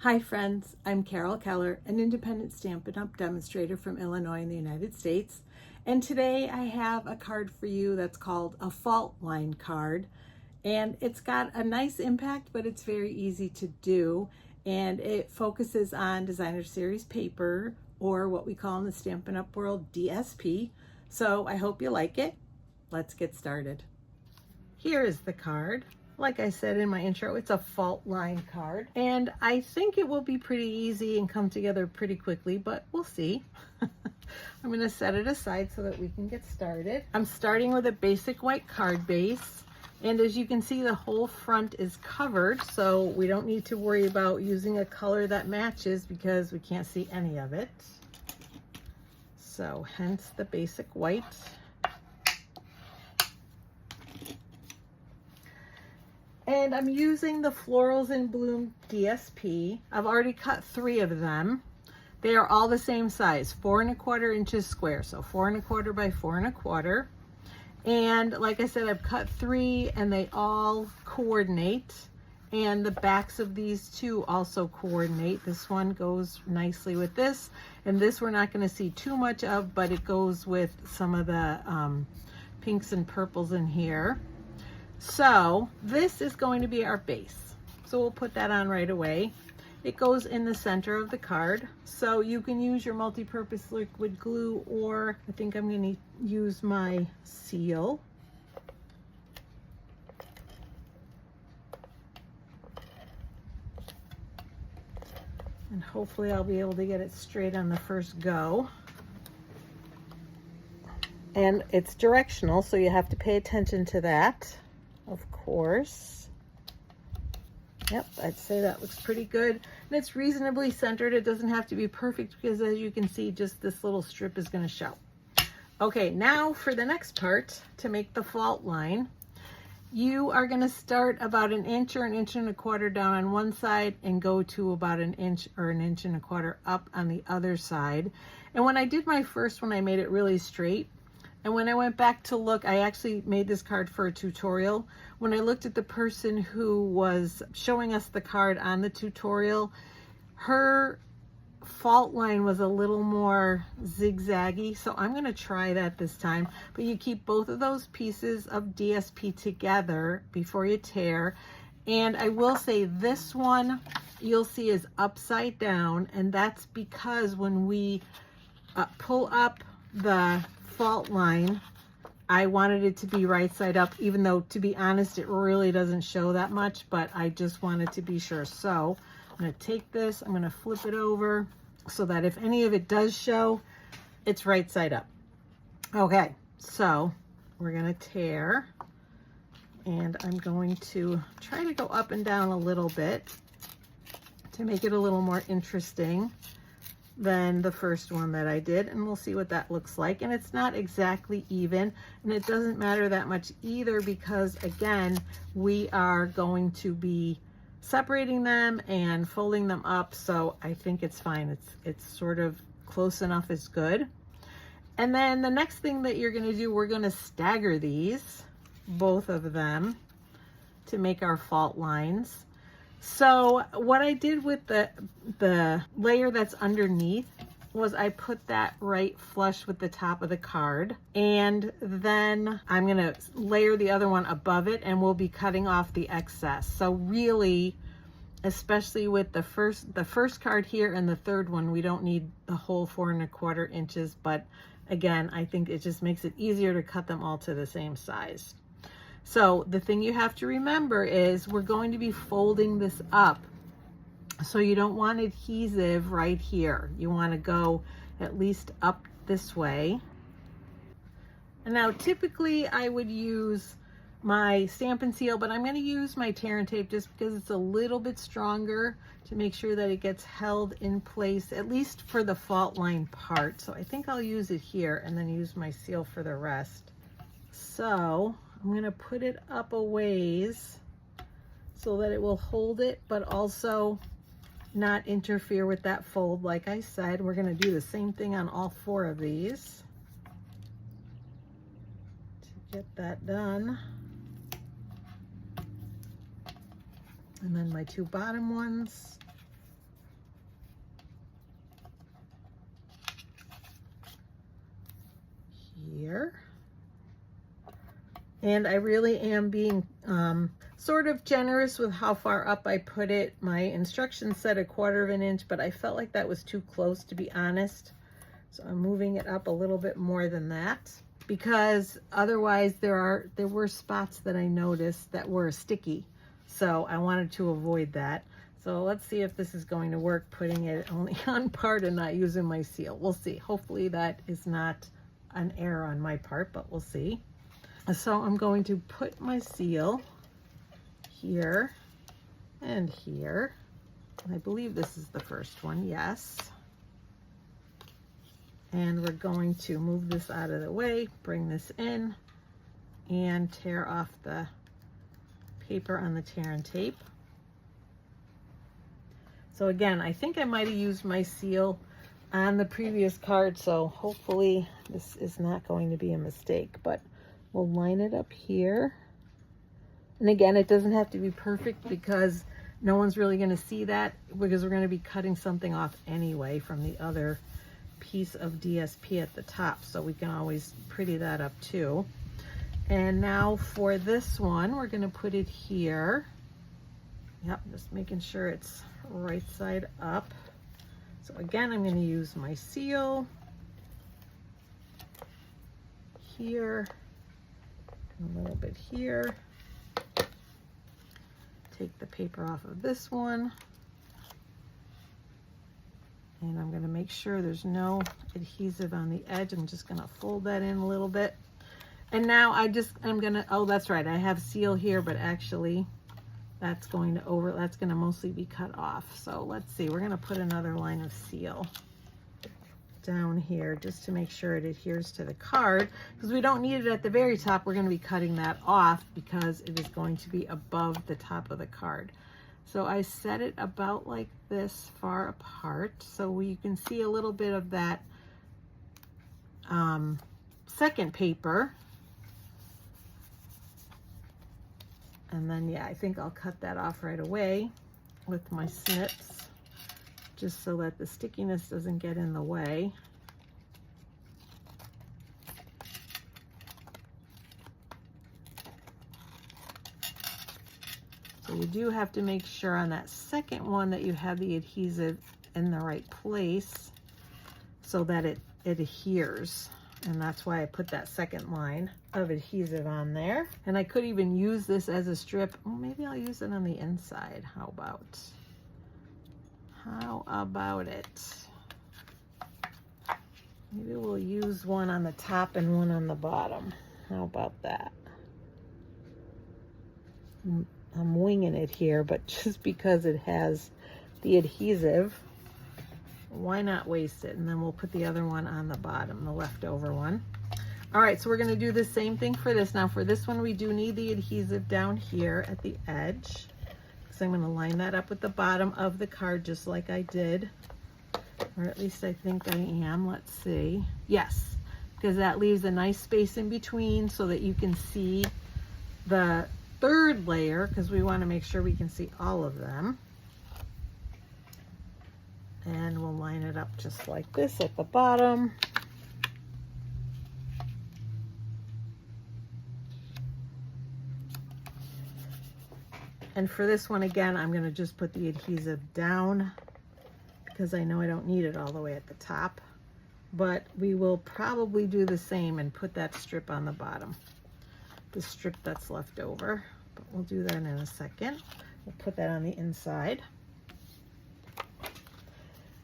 Hi friends, I'm Carol Keller, an independent Stampin' Up! Demonstrator from Illinois in the United States. And today I have a card for you that's called a fault line card. And it's got a nice impact, but it's very easy to do. And it focuses on designer series paper, or what we call in the Stampin' Up! World, DSP. So I hope you like it. Let's get started. Here is the card. Like I said in my intro, it's a fault line card, and I think it will be pretty easy and come together pretty quickly, but we'll see. I'm going to set it aside so that we can get started. I'm starting with a basic white card base, and as you can see, the whole front is covered, so we don't need to worry about using a color that matches because we can't see any of it. So hence the basic white. And I'm using the Florals in Bloom DSP. I've already cut 3 of them. They are all the same size, 4 1/4 inches square. So 4 1/4 by 4 1/4. And like I said, I've cut 3 and they all coordinate. And the backs of these two also coordinate. This one goes nicely with this. And this we're not going to see too much of, but it goes with some of the pinks and purples in here. So this is going to be our base. So we'll put that on right away. It goes in the center of the card. So you can use your multi-purpose liquid glue, or I think I'm going to use my seal. And hopefully I'll be able to get it straight on the first go. And it's directional, so you have to pay attention to that. Of course. Yep, I'd say that looks pretty good. And it's reasonably centered. It doesn't have to be perfect because, as you can see, just this little strip is going to show. Okay, now for the next part, to make the fault line, you are going to start about 1 inch or 1 1/4 inch down on one side and go to about 1 inch or 1 1/4 inch up on the other side. And when I did my first one, I made it really straight. And when I went back to look, I actually made this card for a tutorial. When I looked at the person who was showing us the card on the tutorial, her fault line was a little more zigzaggy. So I'm going to try that this time. But you keep both of those pieces of DSP together before you tear. And I will say this one you'll see is upside down. And that's because when we pull up the fault line, I wanted it to be right side up, even though, to be honest, it really doesn't show that much, but I just wanted to be sure. So I'm going to take this, I'm going to flip it over so that if any of it does show, it's right side up. Okay, so we're going to tear, and I'm going to try to go up and down a little bit to make it a little more interesting than the first one that I did, and we'll see what that looks like. And it's not exactly even, and it doesn't matter that much either because, again, we are going to be separating them and folding them up, so I think it's fine. It's sort of close enough is good. And then the next thing that you're going to do, we're going to stagger these, both of them, to make our fault lines. So what I did with the layer that's underneath was I put that right flush with the top of the card, and then I'm going to layer the other one above it, and we'll be cutting off the excess. So really, especially with the first card here and the third one, we don't need the whole 4 1/4 inches, but again, I think it just makes it easier to cut them all to the same size. So the thing you have to remember is we're going to be folding this up. So you don't want adhesive right here. You want to go at least up this way. And now typically I would use my Stampin' Seal, but I'm going to use my tear and tape just because it's a little bit stronger to make sure that it gets held in place, at least for the fault line part. So I think I'll use it here and then use my seal for the rest. So I'm going to put it up a ways so that it will hold it, but also not interfere with that fold. Like I said, we're going to do the same thing on all 4 of these to get that done. And then my 2 bottom ones. And I really am being sort of generous with how far up I put it. My instructions said 1/4 of an inch, but I felt like that was too close, to be honest. So I'm moving it up a little bit more than that, because otherwise there were spots that I noticed that were sticky. So I wanted to avoid that. So let's see if this is going to work, putting it only on part and not using my seal. We'll see. Hopefully that is not an error on my part, but we'll see. So I'm going to put my seal here and here. I believe this is the first one, yes. And we're going to move this out of the way, bring this in, and tear off the paper on the tear and tape. So again, I think I might have used my seal on the previous card, so hopefully this is not going to be a mistake, but we'll line it up here. And again, it doesn't have to be perfect because no one's really going to see that, because we're going to be cutting something off anyway from the other piece of DSP at the top, so we can always pretty that up too. And now for this one, we're going to put it here. Yep, just making sure it's right side up. So again, I'm going to use my seal here, a little bit here. Take the paper off of this one, and I'm going to make sure there's no adhesive on the edge. I'm just going to fold that in a little bit. And now I'm going to, oh, that's right, I have seal here, but actually that's going to mostly be cut off. So let's see, we're going to put another line of seal down here just to make sure it adheres to the card, because we don't need it at the very top. We're going to be cutting that off because it is going to be above the top of the card. So I set it about like this far apart so you can see a little bit of that second paper. And then, yeah, I think I'll cut that off right away with my snips, just so that the stickiness doesn't get in the way. So you do have to make sure on that second one that you have the adhesive in the right place so that it adheres. And that's why I put that second line of adhesive on there. And I could even use this as a strip. Well, maybe I'll use it on the inside. How about it? Maybe we'll use one on the top and one on the bottom. How about that? I'm winging it here, but just because it has the adhesive, why not waste it? And then we'll put the other one on the bottom, the leftover one. All right, so we're going to do the same thing for this. Now for this one, we do need the adhesive down here at the edge. So I'm going to line that up with the bottom of the card just like I did. Or at least I think I am. Let's see. Yes, because that leaves a nice space in between so that you can see the third layer, because we want to make sure we can see all of them. And we'll line it up just like this at the bottom. And for this one, again, I'm going to just put the adhesive down because I know I don't need it all the way at the top. But we will probably do the same and put that strip on the bottom, the strip that's left over. But we'll do that in a second. We'll put that on the inside.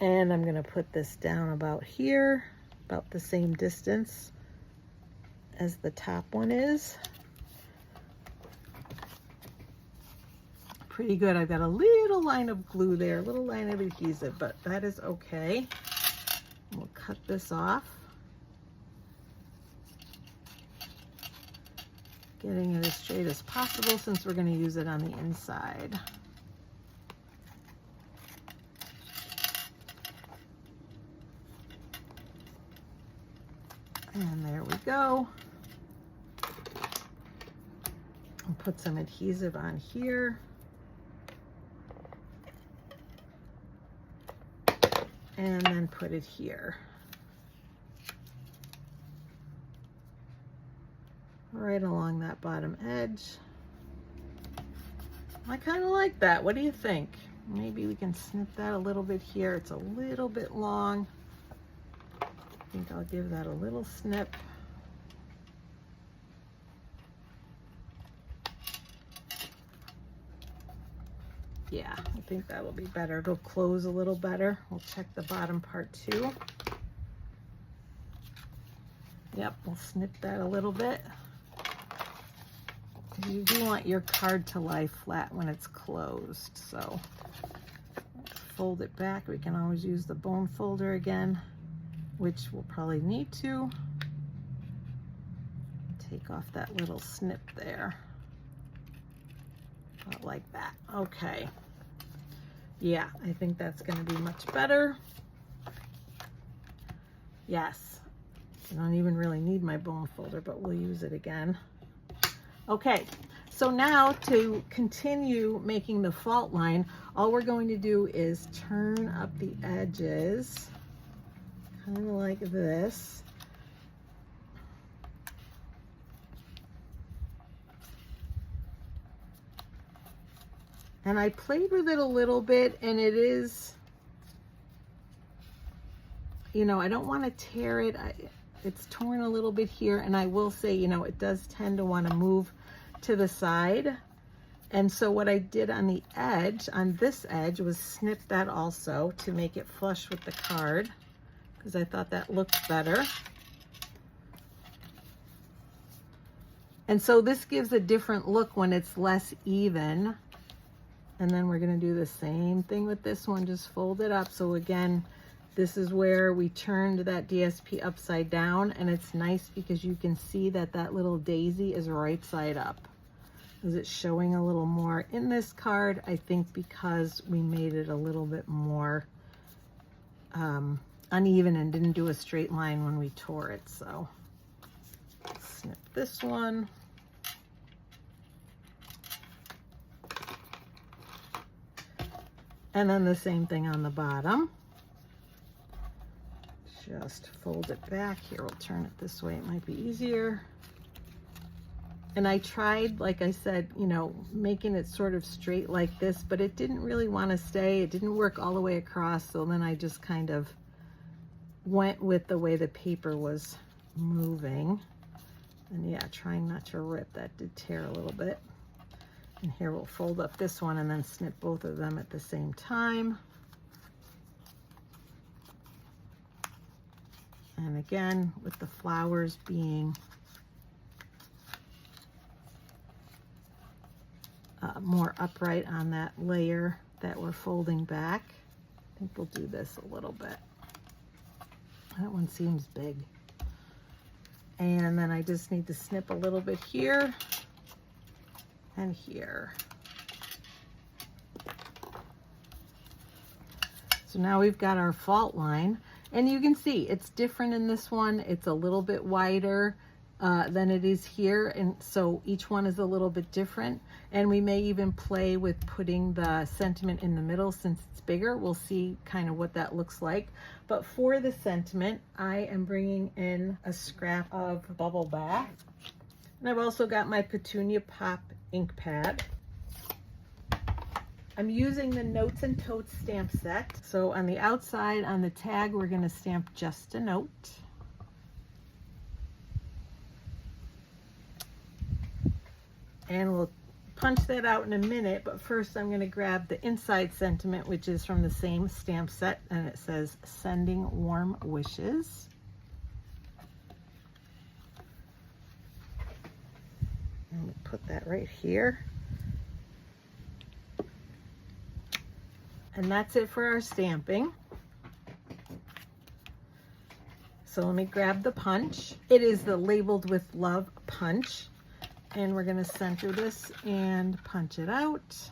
And I'm going to put this down about here, about the same distance as the top one is. Pretty good. I've got a little line of glue there, a little line of adhesive, but that is okay. We'll cut this off. Getting it as straight as possible since we're going to use it on the inside. And there we go. I'll put some adhesive on here. And then put it here. right along that bottom edge. I kind of like that. What do you think? Maybe we can snip that a little bit here. It's a little bit long. I think I'll give that a little snip. Yeah, I think that'll be better. It'll close a little better. We'll check the bottom part too. Yep, we'll snip that a little bit. You do want your card to lie flat when it's closed, so let's fold it back. We can always use the bone folder again, which we'll probably need to. Take off that little snip there. About like that. Okay. Yeah, I think that's going to be much better. Yes. I don't even really need my bone folder, but we'll use it again. Okay, so now to continue making the fault line, all we're going to do is turn up the edges, kind of like this. And I played with it a little bit, and it is, you know, I don't want to tear it. It's torn a little bit here, and I will say, you know, it does tend to want to move to the side. And so what I did on the edge, on this edge, was snip that also to make it flush with the card, because I thought that looked better. And so this gives a different look when it's less even. And then we're going to do the same thing with this one, just fold it up. So again, this is where we turned that DSP upside down, and it's nice because you can see that that little daisy is right side up. Is it showing a little more in this card? I think because we made it a little bit more uneven and didn't do a straight line when we tore it. So snip this one. And then the same thing on the bottom. Just fold it back. Here, we'll turn it this way. It might be easier. And I tried, like I said, you know, making it sort of straight like this, but it didn't really want to stay. It didn't work all the way across. So then I just kind of went with the way the paper was moving. And yeah, trying not to rip. That did tear a little bit. And here we'll fold up this one and then snip both of them at the same time. And again, with the flowers being more upright on that layer that we're folding back, I think we'll do this a little bit. That one seems big. And then I just need to snip a little bit here and here. So now we've got our fault line, and you can see it's different in this one. It's a little bit wider than it is here, and so each one is a little bit different. And we may even play with putting the sentiment in the middle since it's bigger. We'll see kind of what that looks like. But for the sentiment, I am bringing in a scrap of Bubble Bath, and I've also got my Petunia Pop Ink Pad. I'm using the Notes and Totes stamp set. So on the outside, on the tag, we're going to stamp just a note. And we'll punch that out in a minute, but first I'm going to grab the inside sentiment, which is from the same stamp set, and it says, "Sending warm wishes." And we'll put that right here. And that's it for our stamping. So let me grab the punch. It is the Labeled with Love punch. And we're going to center this and punch it out. Let's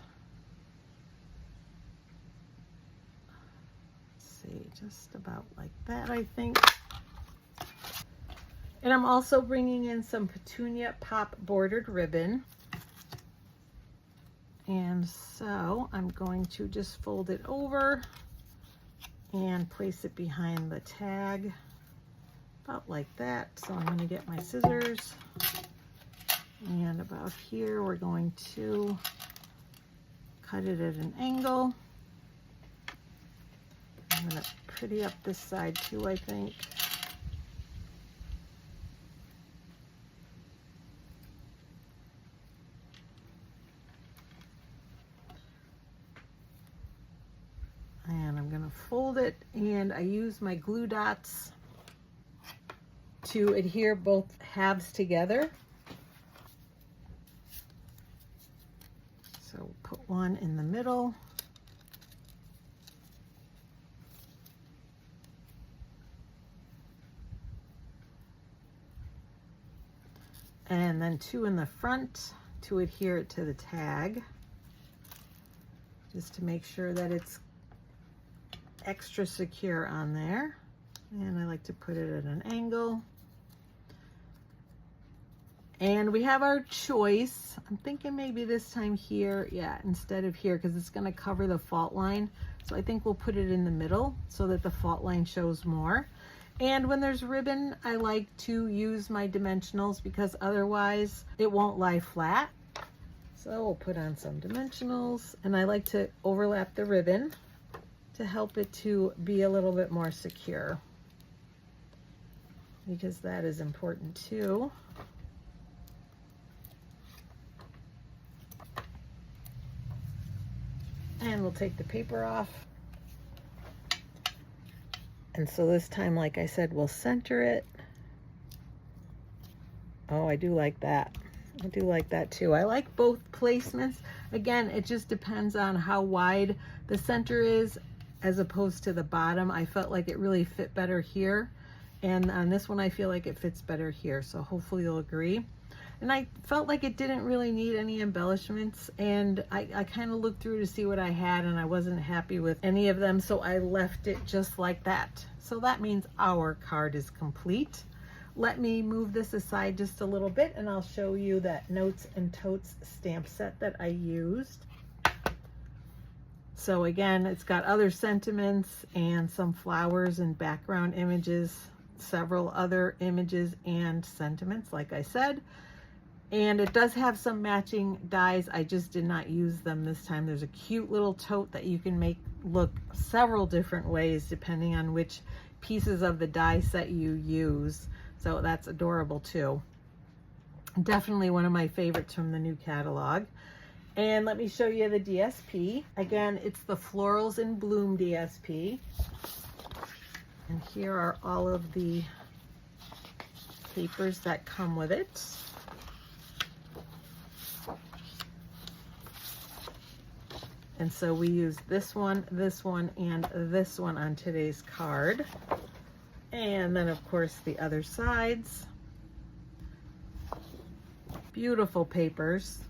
see, just about like that, I think. And I'm also bringing in some Petunia Pop bordered ribbon. And so I'm going to just fold it over and place it behind the tag, about like that. So I'm going to get my scissors And about here, we're going to cut it at an angle. I'm going to pretty up this side too, I think. And I'm going to fold it, and I use my glue dots to adhere both halves together. So put one in the middle. And then two in the front to adhere it to the tag, just to make sure that it's extra secure on there. And I like to put it at an angle. And we have our choice. I'm thinking maybe this time here, yeah, instead of here, because it's going to cover the fault line. So I think we'll put it in the middle so that the fault line shows more. And when there's ribbon, I like to use my dimensionals because otherwise it won't lie flat. So we'll put on some dimensionals, and I like to overlap the ribbon to help it to be a little bit more secure, because that is important too. And we'll take the paper off. And so this time, like I said, we'll center it. Oh, I do like that. I do like that too. I like both placements. Again, it just depends on how wide the center is as opposed to the bottom. I felt like it really fit better here. And on this one, I feel like it fits better here. So hopefully you'll agree. And I felt like it didn't really need any embellishments, and I kind of looked through to see what I had, and I wasn't happy with any of them, so I left it just like that. So that means our card is complete. Let me move this aside just a little bit, and I'll show you that Notes and Totes stamp set that I used. So again, it's got other sentiments and some flowers and background images, several other images and sentiments, like I said. And it does have some matching dies. I just did not use them this time. There's a cute little tote that you can make look several different ways depending on which pieces of the die set you use. So that's adorable too. Definitely one of my favorites from the new catalog. And let me show you the DSP. Again, it's the Florals in Bloom DSP. And here are all of the papers that come with it. And so we use this one, and this one on today's card. And then of course the other sides. Beautiful papers.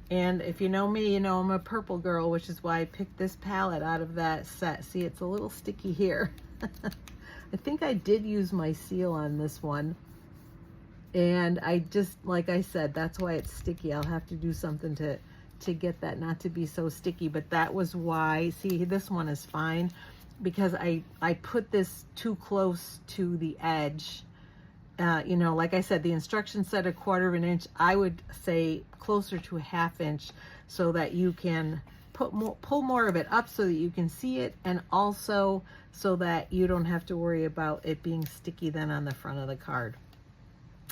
And if you know me, you know I'm a purple girl, which is why I picked this palette out of that set. See, it's a little sticky here. I think I did use my seal on this one. And I just, like I said, that's why it's sticky. I'll have to do something to get that not to be so sticky, but that was why. See, this one is fine because I put this too close to the edge. You know, like I said, the instructions said 1/4 of an inch. I would say closer to 1/2 inch so that you can pull more of it up so that you can see it, and also so that you don't have to worry about it being sticky then on the front of the card.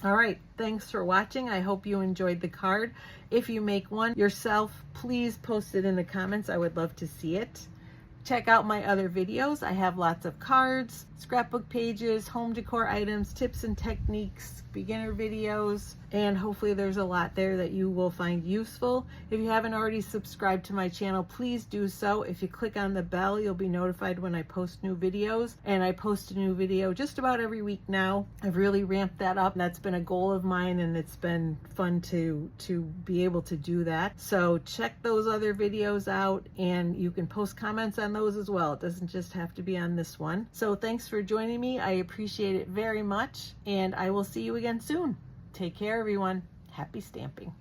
All right, thanks for watching. I hope you enjoyed the card. If you make one yourself, please post it in the comments. I would love to see it. Check out my other videos. I have lots of cards, scrapbook pages, home decor items, tips and techniques, beginner videos, and hopefully there's a lot there that you will find useful. If you haven't already subscribed to my channel, please do so. If you click on the bell, you'll be notified when I post new videos, and I post a new video just about every week now. I've really ramped that up. That's been a goal of mine, and it's been fun to be able to do that. So check those other videos out, and you can post comments on those as well. It doesn't just have to be on this one. So thanks for joining me. I appreciate it very much, and I will see you again soon. Take care, everyone. Happy stamping.